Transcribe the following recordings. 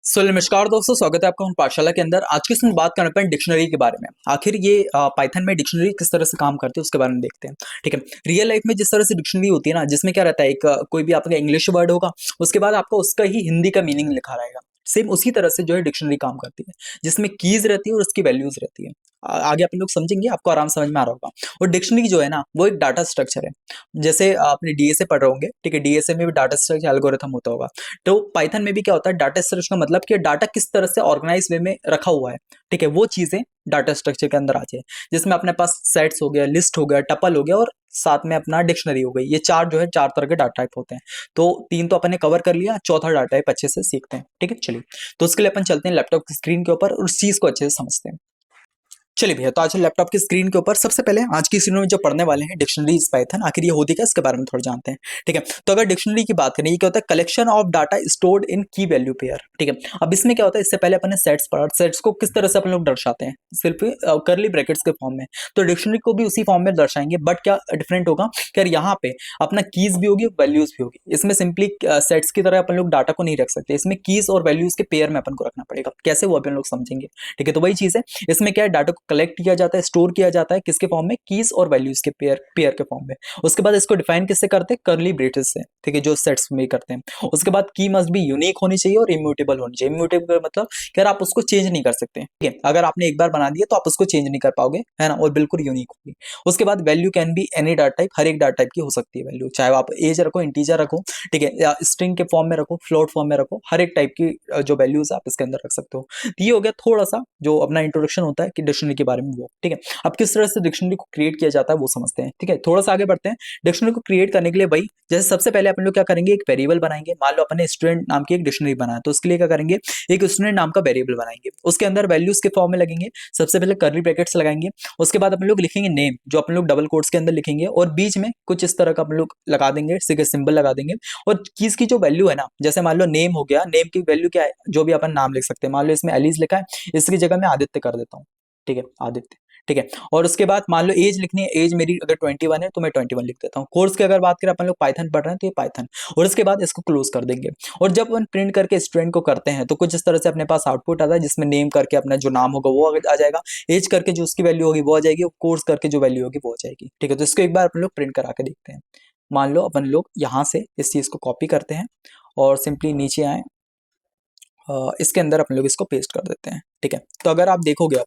नमस्कार दोस्तों, स्वागत है आपका हम पाठशाला के अंदर। आज की इसमें बात करने पर डिक्शनरी के बारे में। आखिर ये पाइथन में डिक्शनरी किस तरह से काम करती है उसके बारे में देखते हैं। ठीक है, रियल लाइफ में जिस तरह से डिक्शनरी होती है ना, जिसमें क्या रहता है, एक कोई भी आपका इंग्लिश वर्ड होगा, उसके बाद आपको उसका ही हिंदी का मीनिंग लिखा रहेगा। सेम उसी तरह से जो है डिक्शनरी काम करती है, जिसमें कीज रहती है और उसकी वैल्यूज रहती है। आगे अपन लोग समझेंगे, आपको आराम समझ में आ रहा होगा। और डिक्शनरी जो है ना, वो एक डाटा स्ट्रक्चर है। जैसे आपने डीएसए पढ़ रहे होंगे, ठीक है, डीएसए में भी डाटा स्ट्रक्चर एल्गोरिथम होता होगा। तो पाइथन में भी क्या होता है, डाटा स्ट्रक्चर का मतलब कि डाटा किस तरह से ऑर्गेनाइज वे में रखा हुआ है। ठीक है, वो चीजें डाटा स्ट्रक्चर के अंदर आ जाए, जिसमें अपने पास सेट्स हो गया, लिस्ट हो गया, टपल हो गया और साथ में अपना डिक्शनरी हो गई। ये चार जो है, चार तरह के डाटा टाइप होते हैं। तो तीन तो अपन ने कवर कर लिया, चौथा डाटा टाइप अच्छे से सीखते हैं। ठीक है, चलिए। तो उसके लिए अपन चलते हैं लैपटॉप की स्क्रीन के ऊपर और उस चीज को अच्छे से समझते हैं। चलिए भैया, तो आज लैपटॉप की स्क्रीन के ऊपर सबसे पहले आज की स्क्रीन में जो पढ़ने वाले हैं डिक्शनरी इज पाइथन, आखिर ये होती क्या, इसके बारे में थोड़ा जानते हैं। ठीक है, तो अगर डिक्शनरी की बात करें, ये क्या होता है, collection of data stored in की वैल्यू पेयर। ठीक है, अब इसमें क्या होता है, इससे पहले अपन ने सेट्स पढ़ा, सेट्स को किस तरह से अपन लोग दर्शाते हैं, सिर्फ करली ब्रैकेट्स के फॉर्म में। तो डिक्शनरी को भी उसी फॉर्म में दर्शाएंगे, बट क्या डिफरेंट होगा कि यार यहाँ पे अपना कीज भी होगी, वैल्यूज भी होगी। इसमें सिंपली सेट्स की तरह अपन लोग डाटा को नहीं रख सकते, इसमें कीज और वैल्यूज के पेयर में अपन को रखना पड़ेगा। कैसे वो अपन लोग समझेंगे। ठीक है, तो वही चीज है, इसमें क्या है, डाटा को कलेक्ट किया जाता है, स्टोर किया जाता है किसके फॉर्म में, कीज और वैल्यूज के पेयर पेयर के फॉर्म में। उसके बाद इसको डिफाइन किससे करते हैं, करली ब्रेसेस से। ठीक है, जो सेट्स में करते हैं। उसके बाद की मस्ट बी यूनिक होनी चाहिए और इम्यूटेबल होनी चाहिए। इम्यूटेबल मतलब कि आप उसको चेंज नहीं कर सकते। ठीक है, अगर आपने एक बार बना दिया तो आप उसको चेंज नहीं कर पाओगे, है ना, और बिल्कुल यूनिक होगी। उसके बाद value can be any data type, हर एक डाटा टाइप की हो सकती है वैल्यू, चाहे आप एज रखो, इंटीजर रखो, ठीक है, या स्ट्रिंग के फॉर्म में रखो, फ्लोट फॉर्म में रखो, हर एक टाइप की जो वैल्यूज आप इसके अंदर रख सकते हो। तो ये हो गया थोड़ा सा जो अपना इंट्रोडक्शन होता है कि डिक्शनरी के बारे में वो। ठीक है, अब किस तरह से डिक्शनरी को क्रिएट किया जाता है वो समझते हैं। ठीक है, थोड़ा सा आगे बढ़ते हैं। डिक्शनरी को क्रिएट करने के लिए भाई, जैसे सबसे पहले अपन लोग क्या करेंगे, एक वेरिएबल बनाएंगे। मान लो अपन ने स्टूडेंट नाम की एक डिक्शनरी बनाया, तो उसके लिए क्या करेंगे, एक स्टूडेंट नाम का वेरिएबल बनाएंगे, उसके अंदर वैल्यूज के फॉर्म में लगेंगे। सबसे पहले कर्ली ब्रैकेट्स लगाएंगे, उसके बाद अपन लोग लिखेंगे नेम, जो अपन लोग डबल कोट्स के अंदर लिखेंगे, और बीच में कुछ इस तरह का अपन लोग लगा देंगे, सिंबल लगा देंगे। और कीज की जो वैल्यू है ना, जैसे मान लो नेम हो गया, नेम की वैल्यू क्या है, जो भी अपन नाम लिख सकते हैं। मान लो इसमें एलिस लिखा है, इसकी जगह मैं आदित्य कर देता हूँ। ठीक है, आदित्य। ठीक है, और उसके बाद मान लो एज लिखनी है, एज मेरी अगर 21 है तो मैं 21 लिख देता हूँ। कोर्स की अगर बात करें, अपन लोग पाइथन पढ़ रहे हैं तो ये पाइथन, और उसके बाद इसको क्लोज कर देंगे। और जब अपन प्रिंट करके स्टूडेंट को करते हैं तो कुछ इस तरह से अपने पास आउटपुट आता है, जिसमें नेम करके अपना जो नाम होगा वो आ जाएगा, एज करके जो उसकी वैल्यू होगी वो आ जाएगी, और कोर्स करके जो वैल्यू होगी वो आ जाएगी। ठीक है, तो इसको एक बार अपन लोग प्रिंट करा के देखते हैं। मान लो अपन लोग यहाँ से इस चीज को कॉपी करते हैं और सिंपली नीचे आए, इसके अंदर अपन लोग इसको पेस्ट कर देते हैं। ठीक है, तो अगर आप देखोगे,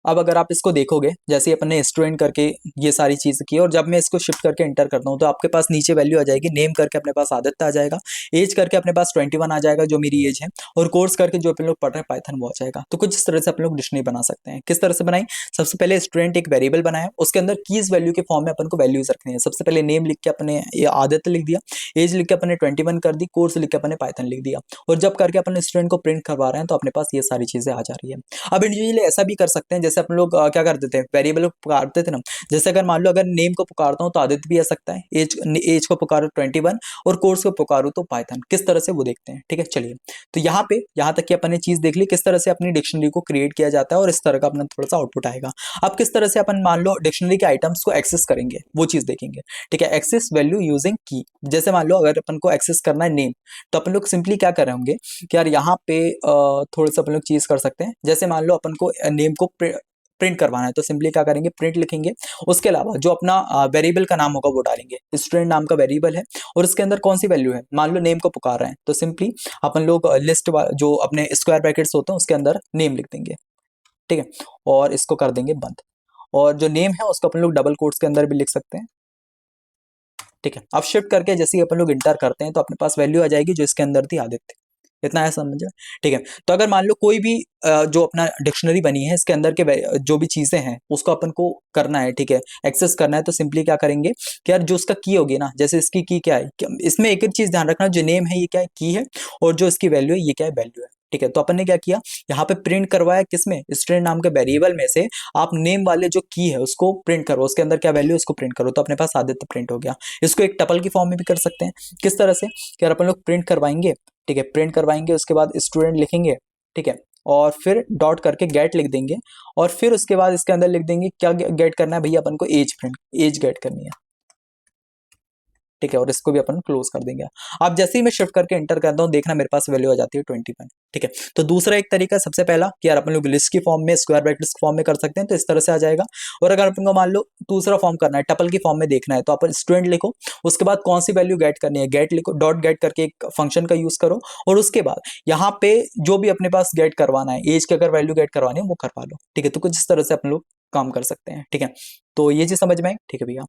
अब अगर आप इसको देखोगे, जैसे अपन ने स्टूडेंट करके ये सारी चीज़ की, और जब मैं इसको शिफ्ट करके एंटर करता हूँ तो आपके पास नीचे वैल्यू आ जाएगी, नेम करके अपने पास आदित्य आ जाएगा, एज करके अपने पास 21 आ जाएगा जो मेरी एज है, और कोर्स करके जो अपन लोग पढ़ रहे हैं पाइथन वो आ जाएगा। तो कुछ इस तरह से अपन लोग डिक्शनरी बना सकते हैं। किस तरह से बनाई, सबसे पहले स्टूडेंट एक वेरिएबल बनाया, उसके अंदर कीज वैल्यू के फॉर्म में अपन को वैल्यूज रखनी है। सबसे पहले नेम लिख के अपने ये आदित्य लिख दिया, एज लिख के अपने 21 कर दी, कोर्स लिख के अपने पाइथन लिख दिया, और जब करके अपने स्टूडेंट को प्रिंट करवा रहे हैं तो अपने पास ये सारी चीजें आ जा रही है। अब इंडिविजुअली ऐसा भी कर सकते हैं, जैसे अपन लोग क्या करते थे, वेरिएबल को पुकारते थे ना। जैसे अगर मान लो अगर नेम को पुकारता हूँ तो आदित्य भी आ सकता है, एज एज को पुकारो 21, और कोर्स को पुकारो तो पाइथन। किस तरह से वो देखते हैं। ठीक है, चलिए। तो यहाँ पे यहाँ तक की अपन ने चीज देख ली, किस तरह से अपनी डिक्शनरी को क्रिएट किया जाता है, और इस तरह का अपना थोड़ा सा आउटपुट आएगा। अब किस तरह से अपन मान लो डिक्शनरी के आइटम्स को एक्सेस करेंगे, वो चीज देखेंगे। ठीक है, एक्सेस वैल्यू यूजिंग की। जैसे मान लो अगर अपन को एक्सेस करना है नेम, तो अपन लोग सिंपली क्या कर रहे होंगे कि यार यहाँ पे थोड़ा सा अपन लोग चीज कर सकते हैं। जैसे मान लो अपन को नेम को प्रिंट करवाना है, तो सिंपली क्या करेंगे, प्रिंट लिखेंगे। उसके अलावा जो अपना वेरिएबल का नाम होगा वो डालेंगे। स्टूडेंट नाम का वेरिएबल है, और इसके अंदर कौन सी वैल्यू है, मान लो नेम को पुकार रहे हैं, तो सिंपली अपन लोग लिस्ट जो अपने स्क्वायर ब्रैकेट्स होते हैं उसके अंदर नेम लिख देंगे। ठीक है, और इसको कर देंगे बंद। और जो नेम है उसको अपन लोग डबल कोट्स के अंदर भी लिख सकते हैं। ठीक है, अब शिफ्ट करके जैसे ही अपन लोग इंटर करते हैं तो अपने पास वैल्यू आ जाएगी जो इसके अंदर थी, आदित्य। इतना है, समझ। ठीक है, तो अगर मान लो कोई भी जो अपना डिक्शनरी बनी है, इसके अंदर के जो भी चीजें हैं उसको अपन को करना है, ठीक है, एक्सेस करना है, तो सिंपली क्या करेंगे कि यार जो उसका की होगी ना, जैसे इसकी की क्या है, इसमें एक चीज ध्यान रखना, जो नेम है ये क्या है, की है, और जो इसकी वैल्यू है ये क्या है, वैल्यू है। ठीक है, तो अपन ने क्या किया, यहाँ पे प्रिंट करवाया किसमें, स्टूडेंट नाम के वेरिएबल में से आप नेम वाले जो की है उसको प्रिंट करो, उसके अंदर क्या वैल्यू है उसको प्रिंट करो, तो अपने पास आदित्य प्रिंट हो गया। इसको एक टपल की फॉर्म में भी कर सकते हैं। किस तरह से, कि यार अपन लोग प्रिंट करवाएंगे, ठीक है, प्रिंट करवाएंगे, उसके बाद स्टूडेंट लिखेंगे, ठीक है, और फिर डॉट करके गेट लिख देंगे, और फिर उसके बाद इसके अंदर लिख देंगे क्या गेट करना है भैया, अपन को एज प्रिंट, एज गेट करनी है। ठीक है, और इसको भी अपन क्लोज कर देंगे। अब जैसे ही मैं शिफ्ट करके एंटर करता हूँ, देखना मेरे पास वैल्यू आ जाती है 21। ठीक है, तो दूसरा एक तरीका सबसे पहला कि यार अपन लोग लिस्ट की फॉर्म में, स्क्वायर ब्रैकेट्स की फॉर्म में कर सकते हैं, तो इस तरह से आ जाएगा। और अगर अपन को मान लो दूसरा फॉर्म करना है, टपल की फॉर्म में देखना है, तो अपन स्टूडेंट लिखो, उसके बाद कौन सी वैल्यू गेट करनी है, गेट लिखो, डॉट गेट करके एक फंक्शन का यूज करो, और उसके बाद यहाँ पे जो भी अपने पास गेट करवाना है, एज की अगर वैल्यू गेट करवानी है वो करवा लो। ठीक है, तो कुछ इस तरह से अपन लोग काम कर सकते हैं। ठीक है, तो ये चीज समझ में आई। ठीक है भैया,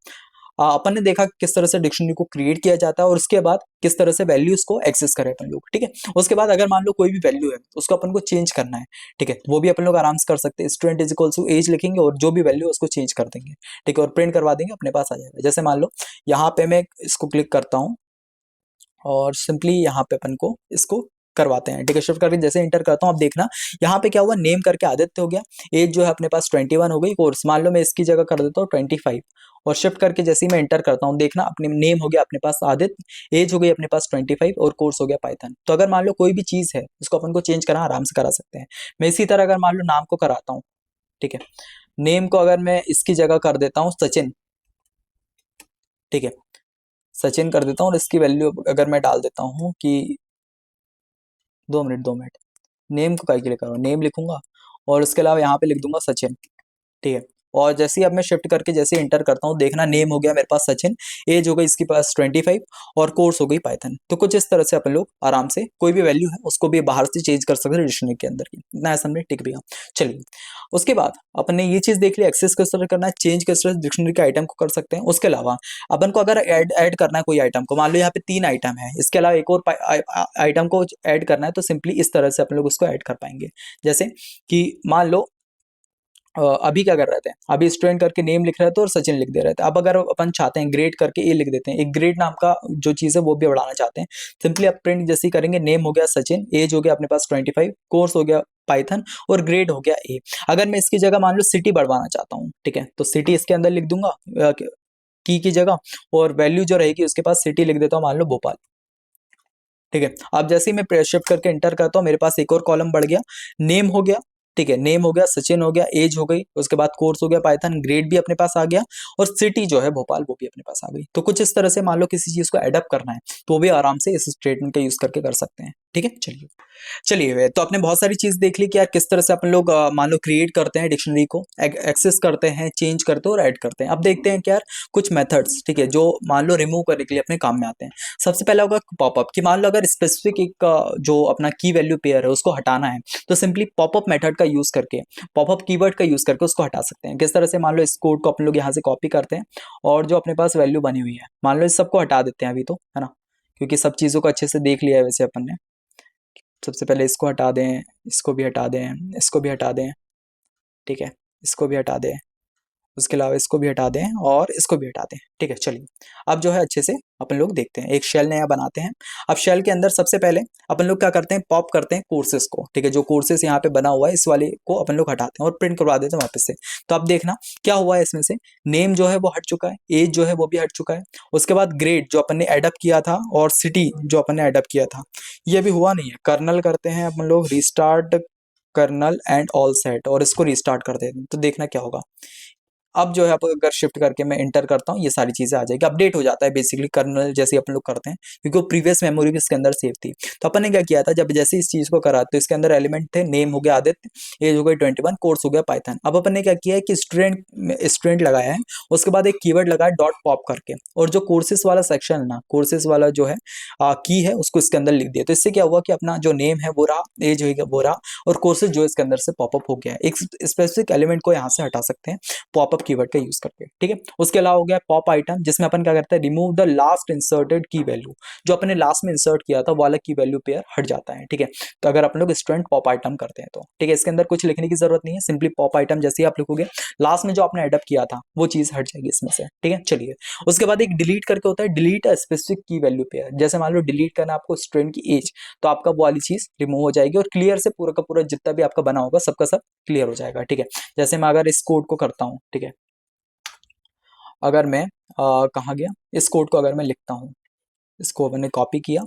अपन ने देखा किस तरह से डिक्शनरी को क्रिएट किया जाता है और उसके बाद किस तरह से वैल्यूज को एक्सेस करें अपन लोग। ठीक है, उसके बाद अगर मान लो कोई भी वैल्यू है उसको अपन को चेंज करना है, ठीक है, तो वो भी अपन लोग आराम से कर सकते हैं। Student is equal to age लिखेंगे और जो भी वैल्यू है उसको चेंज कर देंगे। ठीक है, और प्रिंट करवा देंगे, अपने पास आ जाएगा। जैसे मान लो यहाँ पे मैं इसको क्लिक करता हूँ और सिंपली यहाँ पे अपन को इसको करवाते हैं। ठीक है, शिफ्ट करके जैसे इंटर करता हूँ, अब देखना यहाँ पे क्या हुआ, नेम करके आदित्य हो गया, एज जो है अपने पास 21 हो गई, कोर्स मान लो मैं इसकी जगह कर देता हूँ 25, और शिफ्ट करके जैसे ही मैं इंटर करता हूँ, देखना अपने नेम हो गया अपने पास आदित्य, एज हो गई अपने पास 25 और कोर्स हो गया पाइथन। तो अगर मान लो कोई भी चीज है उसको अपन को चेंज करना आराम से करा सकते हैं। मैं इसी तरह अगर मान लो नाम को कराता हूँ, ठीक है, नेम को अगर मैं इसकी जगह कर देता हूँ सचिन, ठीक है, सचिन कर देता हूँ, और इसकी वैल्यू अगर मैं डाल देता हूँ कि 2 मिनट, नेम को काय के लिए करूँ, नेम लिखूंगा और उसके अलावा यहाँ पे लिख दूंगा सचिन। ठीक है, और जैसे ही अब मैं शिफ्ट करके जैसे इंटर करता हूँ, देखना नेम हो गया मेरे पास सचिन, एज हो गई इसके पास 25 और कोर्स हो गई पाइथन। तो कुछ इस तरह से अपन लोग आराम से कोई भी वैल्यू है उसको भी बाहर से चेंज कर सकते हैं डिक्शनरी के अंदर की। इतना ऐसा हमने टिक दिया। चलिए, उसके बाद अपन ने ये चीज देख ली, एक्सेस किस तरह करना है, चेंज किस तरह डिक्शनरी के आइटम को कर सकते हैं। उसके अलावा अपन को अगर ऐड करना है कोई आइटम को, मान लो यहाँ पे 3 आइटम है, इसके अलावा एक और आइटम को ऐड करना है, तो सिंपली इस तरह से अपन लोग उसको ऐड कर पाएंगे। जैसे कि मान लो अभी क्या कर रहे थे, अभी स्टूडेंट करके नेम लिख रहे थे और सचिन लिख दे रहे थे। अब अगर अपन चाहते हैं ग्रेड करके ए लिख देते हैं, एक ग्रेड नाम का जो चीज़ है वो भी बढ़ाना चाहते हैं, सिंपली आप प्रिंट जैसे ही करेंगे, नेम हो गया सचिन, एज हो गया अपने पास 25, कोर्स हो गया पाइथन और ग्रेड हो गया ए। अगर मैं इसकी जगह मान लो सिटी बढ़वाना चाहता हूँ, ठीक है, तो सिटी इसके अंदर लिख दूंगा की जगह, और वैल्यू जो रहेगी उसके पास सिटी लिख देता हूँ, मान लो भोपाल। ठीक है, अब जैसे ही मैं शिफ्ट करके एंटर करता हूँ, मेरे पास एक और कॉलम बढ़ गया, नेम हो गया, ठीक है, नेम हो गया सचिन, हो गया एज हो गई, उसके बाद कोर्स हो गया पाइथन, ग्रेड भी अपने पास आ गया, और सिटी जो है भोपाल वो भी अपने पास आ गई। तो कुछ इस तरह से मान लो किसी चीज को एडअप करना है तो वो भी आराम से इस स्टेटमेंट का यूज करके कर सकते हैं। ठीक है, चलिए चलिए, तो आपने बहुत सारी चीज देख ली कि यार किस तरह से अपन लोग मान लो क्रिएट करते हैं डिक्शनरी को, एक्सेस करते हैं, चेंज करते हैं और ऐड करते हैं। अब देखते हैं कि यार कुछ मेथड्स, ठीक है, जो मान लो रिमूव करने के लिए अपने काम में आते हैं। सबसे पहला होगा पॉपअप, कि मान लो अगर स्पेसिफिक एक जो अपना की वैल्यू पेयर है उसको हटाना है, तो सिंपली पॉपअप मेथड का यूज करके, पॉपअप कीवर्ड का यूज करके उसको हटा सकते हैं। किस तरह से, मान लो इस कोड को अपन लोग यहाँ से कॉपी करते हैं और जो अपने पास वैल्यू बनी हुई है, मान लो इस सबको हटा देते हैं अभी, तो है ना, क्योंकि सब चीज़ों को अच्छे से देख लिया है वैसे अपन ने। सबसे पहले इसको हटा दें, इसको भी हटा दें, इसको भी हटा दें, ठीक है, इसको भी हटा दें, उसके अलावा इसको भी हटा दें और इसको भी हटा दें। ठीक है, चलिए अब जो है अच्छे से अपन लोग देखते हैं, एक शेल नया बनाते हैं। अब शेल के अंदर सबसे पहले अपन लोग क्या करते हैं, पॉप करते हैं कोर्सेज को। ठीक है, जो कोर्सेज यहाँ पे बना हुआ है इस वाले को अपन लोग हटाते हैं और प्रिंट करवा देते हैं वापस से। तो अब देखना क्या हुआ है इसमें से, नेम जो है वो हट चुका है, एज जो है वो भी हट चुका है, उसके बाद ग्रेड जो अपन ने एडअप किया था और सिटी जो अपन ने एडअप किया था ये भी हुआ नहीं है। कर्नल करते हैं अपन लोग, restart kernel and all set, और इसको रिस्टार्ट कर देते हैं, तो देखना क्या होगा। अब जो है आप अगर शिफ्ट करके मैं इंटर करता हूँ, ये सारी चीजें आ जाएगी, अपडेट हो जाता है बेसिकली कर्नल जैसे अपन लोग करते हैं, क्योंकि वो प्रीवियस मेमोरी भी इसके अंदर सेव थी। तो अपन ने क्या किया था, जब जैसे इस चीज को करा तो इसके अंदर एलिमेंट थे, नेम हो गया आदित्य, एज हो गई 21, कोर्स हो गया पाइथन। अब अपन ने क्या किया है कि स्टूडेंट स्टूडेंट लगाया है, उसके बाद एक कीवर्ड लगाया डॉट पॉप करके, और जो कोर्सेज वाला सेक्शन है ना, कोर्सेज वाला जो है की है उसको इसके अंदर लिख दिया। तो इससे क्या हुआ कि अपना जो नेम है वो रहा, एज हो गया वो रहा, और कोर्सेज जो इसके अंदर से पॉपअप हो गया है। एक स्पेसिफिक एलिमेंट को यहाँ से हटा सकते हैं पॉपअप कीवर्ड का यूज करके। ठीक है, उसके अलावा हो गया पॉप आइटम, जिसमें अपन क्या करते हैं, रिमूव द लास्ट इंसर्टेड की वैल्यू, जो अपने लास्ट में इंसर्ट किया था वाला की वैल्यू पेयर हट जाता है। ठीक है, तो अगर अपन लोग स्टूडेंट पॉप आइटम करते हैं तो ठीक है, इसके अंदर कुछ लिखने की जरूरत नहीं है, सिंपली पॉप आइटम जैसे ही आप लिखोगे लास्ट में जो आपने एडअप किया था वो चीज हट जाएगी इसमें से। ठीक है, चलिए उसके बाद एक डिलीट करके होता है, डिलीट अ स्पेसिफिक की वैल्यू पेयर। जैसे मान लो डिलीट करना आपको स्टूडेंट की एज, तो आपका वो वाली चीज रिमूव हो जाएगी और क्लियर से पूरा का पूरा जितना भी आपका बना होगा सबका सब क्लियर हो जाएगा। ठीक है, जैसे मैं अगर इस कोड को करता हूँ, ठीक है, अगर मैं कहाँ गया, इस कोड को अगर मैं लिखता हूँ, इसको मैंने कॉपी किया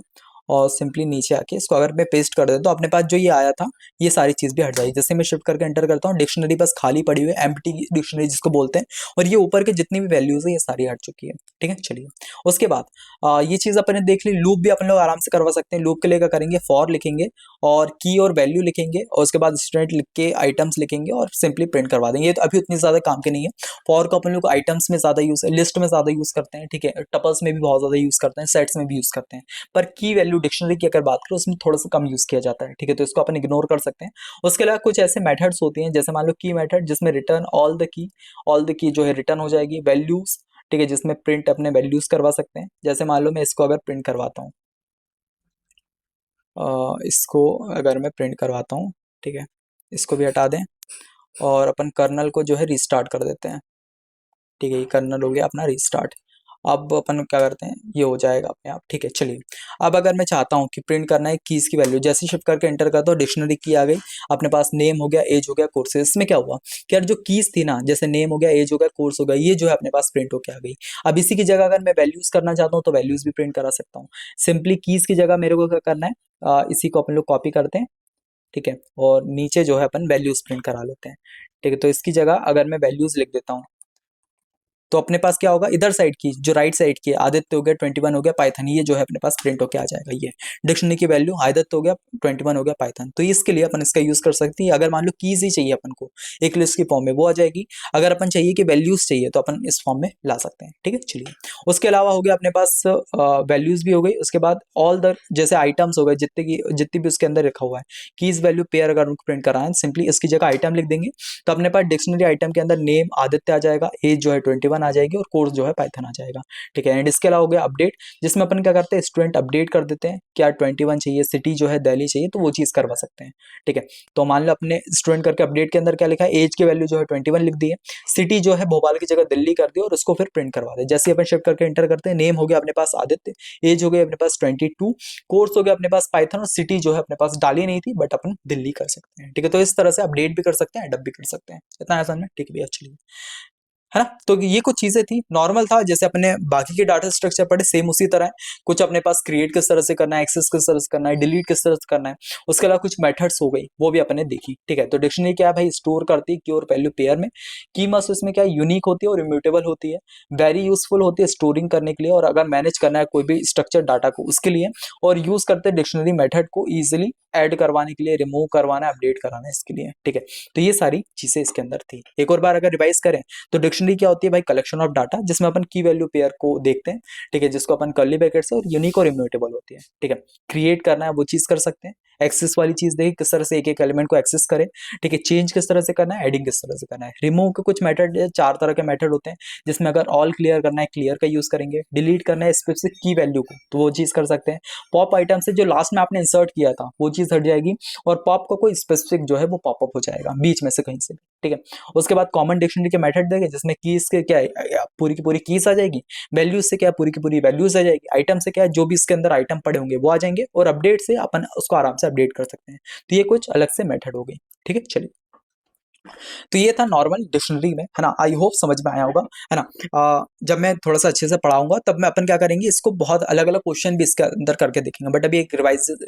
और सिंपली नीचे आके इसको अगर मैं पेस्ट कर देता तो अपने पास जो ये आया था ये सारी चीज़ भी हट जाएगी। जैसे मैं शिफ्ट करके एंटर करता हूँ, डिक्शनरी बस खाली पड़ी हुई है, एम्प्टी डिक्शनरी जिसको बोलते हैं, और ये ऊपर के जितनी भी वैल्यूज है ये सारी हट चुकी है। ठीक है, चलिए उसके बाद ये चीज़ अपन ने देख ली। लूप भी अपन लोग आराम से करवा सकते हैं। लूप के लिए क्या करेंगे, फॉर लिखेंगे और की और वैल्यू लिखेंगे और उसके बाद स्टूडेंट लिख के आइटम्स लिखेंगे और सिंपली प्रिंट करवा देंगे। ये तो अभी उतनी ज़्यादा काम के नहीं है। फॉर को अपन लोग आइटम्स में ज़्यादा यूज़, लिस्ट में ज़्यादा यूज़ करते हैं, ठीक है, टपल्स में भी बहुत ज़्यादा यूज़ करते हैं, सेट्स में भी यूज़ करते हैं, पर की वैल्यू डिक्शनरी की अगर बात करें उसमें थोड़ा सा कम यूज़ किया जाता है। ठीक है, तो इसको अपन इग्नोर कर सकते हैं। उसके अलावा कुछ ऐसे मेथड्स होती हैं, जैसे मान लो की मेथड जिसमें रिटर्न ऑल द की जो है रिटर्न हो जाएगी। वैल्यूज, ठीक है, जिसमें प्रिंट अपने वैल्यूज करवा सकते हैं। जैसे मान लो मैं इसको अगर प्रिंट करवाता हूँ, इसको अगर मैं प्रिंट करवाता हूँ, ठीक है, इसको भी हटा दें और अपन कर्नल को जो है रिस्टार्ट कर देते हैं। ठीक है, ये कर्नल हो गया अपना रिस्टार्ट। अब अपन क्या करते हैं, ये हो जाएगा अपने आप। ठीक है, चलिए अब अगर मैं चाहता हूँ कि प्रिंट करना है कीज़ की वैल्यू, जैसे शिफ्ट करके एंटर करता हूँ डिक्शनरी की आ गई, अपने पास नेम हो गया, एज हो गया, कोर्स। इसमें क्या हुआ कि यार जो कीज़ थी ना, जैसे नेम हो गया, एज हो गया, कोर्स हो गया, ये जो है अपने पास प्रिंट होके आ गई। अब इसी की जगह अगर मैं वैल्यूज़ करना चाहता हूँ तो वैल्यूज़ भी प्रिंट करा सकता हूँ। सिंपली कीज़ की जगह मेरे को क्या करना है, इसी को अपन लोग कॉपी करते हैं, ठीक है, और नीचे जो है अपन वैल्यूज़ प्रिंट करा लेते हैं। ठीक है, तो इसकी जगह अगर मैं वैल्यूज़ लिख देता हूँ तो अपने पास क्या होगा, इधर साइड की जो राइट साइड की आदित्य हो गया, 21 हो गया, पाइथन, ये जो है अपने पास प्रिंट होके आ जाएगा। ये डिक्शनरी की वैल्यू आदित्य हो गया, 21 हो गया, पाइथन। तो इसके लिए अपन इसका यूज कर सकते हैं। अगर मान लो कीज ही चाहिए अपन को एक लिस्ट की फॉर्म में, वो आ जाएगी। अगर अपन चाहिए कि वैल्यूज चाहिए तो अपन इस फॉर्म में ला सकते हैं। ठीक है, चलिए उसके अलावा हो गया अपने पास वैल्यूज भी हो गई। उसके बाद ऑल द जैसे आइटम्स हो गए, जितनी भी उसके अंदर लिखा हुआ है कीज वैल्यू पेयर, अगर उनको प्रिंट कराएं सिंपली इसकी जगह आइटम लिख देंगे तो अपने पास डिक्शनरी आइटम के अंदर नेम आदित्य आ जाएगा, एज जो है 21 आ जाएगी और कोर्स जो है पाइथन आ जाएगा। ठीक है, एंड इसके अलावा हो गया अपडेट, जिसमें अपन क्या करते हैं, स्टूडेंट अपडेट कर देते हैं, क्या 21 चाहिए, सिटी जो है दिल्ली चाहिए, तो वो चीज़ करवा सकते हैं। ठीक है, तो मान लो अपने स्टूडेंट करके अपडेट के अंदर क्या लिखा है, एज की वैल्यू जो है 21 लिख दी है, सिटी जो है भोपाल की जगह दिल्ली कर दी और उसको फिर प्रिंट करवा दे। जैसे अपन शिफ्ट करके एंटर करते हैं, नेम हो गया अपने पास आदित्य, एज हो गया अपने पास 22, कोर्स हो गया अपने पास पाइथन और सिटी जो है अपने पास डाली नहीं थी बट अपन दिल्ली कर सकते हैं। ठीक है, तो इस तरह से अपडेट भी कर सकते हैं, एडअप भी कर सकते हैं। इतना आसान है, ठीक है भैया, चलिए, है ना। तो ये कुछ चीजें थी, नॉर्मल था, जैसे अपने बाकी के डाटा स्ट्रक्चर पढ़े सेम उसी तरह है। कुछ अपने पास क्रिएट किस तरह से करना है, एक्सेस किस तरह से करना है, डिलीट किस तरह से करना है, उसके अलावा कुछ मेथड्स हो गई वो भी अपने देखी। ठीक है, तो डिक्शनरी क्या है भाई, स्टोर करती है की और वैल्यू पेयर में। की मस्ट इसमें क्या है, यूनिक होती है और इम्यूटेबल होती है, वेरी यूजफुल होती है स्टोरिंग करने के लिए और अगर मैनेज करना है कोई भी स्ट्रक्चर डाटा को उसके लिए, और यूज करते हैं डिक्शनरी मेथड को इजिली ऐड करवाने के लिए, रिमूव करवाना, अपडेट कराना इसके लिए। ठीक है, तो ये सारी चीजें इसके अंदर थी। एक और बार अगर रिवाइज करें तो डिक्शनरी क्या होती है भाई, कलेक्शन ऑफ डाटा जिसमें अपन की वैल्यू पेयर को देखते हैं। ठीक है, जिसको अपन कर्ली ब्रैकेट से, और यूनिक और इम्यूटेबल होती है। ठीक है, क्रिएट करना है वो चीज कर सकते हैं, एक्सेस वाली चीज देखिए किस तरह से एक एक एलिमेंट को एक्सेस करें। ठीक है, चेंज किस तरह से करना है, एडिंग किस तरह से करना है, रिमूव के कुछ मेथड, 4 तरह के मेथड होते हैं, जिसमें अगर ऑल क्लियर करना है क्लियर का यूज करेंगे, डिलीट करना है स्पेसिफिक की वैल्यू को तो वो चीज कर सकते हैं। पॉप आइटम से जो लास्ट में आपने इंसर्ट किया था वो चीज हट जाएगी और पॉप का कोई स्पेसिफिक जो है वो पॉपअप हो जाएगा बीच में से कहीं से भी। ठीक है, उसके बाद कॉमन डिक्शनरी के मेथड देंगे जिसमें कीज के क्या है, पूरी की पूरी कीज आ जाएगी, वैल्यूज से क्या है, पूरी की पूरी वैल्यूज आ जाएगी, आइटम से क्या है, जो भी इसके अंदर आइटम पड़े होंगे वो आ जाएंगे, और अपडेट से अपन उसको आराम से अपडेट कर सकते हैं। तो ये कुछ अलग से मेथड हो गई। ठीक है, चलिए, तो ये था नॉर्मल डिक्शनरी में, है ना। आई होप समझ में आया होगा, है ना। जब मैं थोड़ा सा अच्छे से पढ़ाऊंगा तब मैं अपन क्या करेंगे, इसको बहुत अलग अलग क्वेश्चन भी इसके अंदर करके देखेंगे, बट अभी एक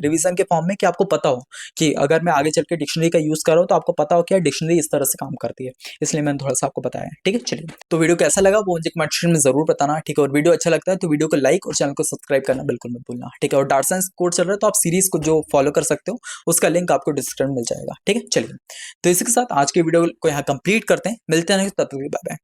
रिवीजन के फॉर्म में कि आपको पता हो कि अगर मैं आगे चल के डिक्शनरी का यूज कर रहा हूँ तो आपको पता हो कि डिक्शनरी इस तरह से काम करती है, इसलिए मैंने थोड़ा सा आपको बताया। ठीक है, चलिए, तो वीडियो कैसा लगा वो मुझे कमेंट सेक्शन में जरूर बताना। ठीक है, और वीडियो अच्छा लगता है तो वीडियो को लाइक और चैनल को सब्सक्राइब करना बिल्कुल मत भूलना। ठीक है, और डाटा साइंस कोर्स चल रहा है तो आप सीरीज को जो फॉलो कर सकते हो उसका लिंक आपको डिस्क्रिप्शन में मिल जाएगा। ठीक है, चलिए, तो इसी के साथ आज के वीडियो को यहाँ कंप्लीट करते हैं, मिलते हैं तब तक के लिए, बाय बाय।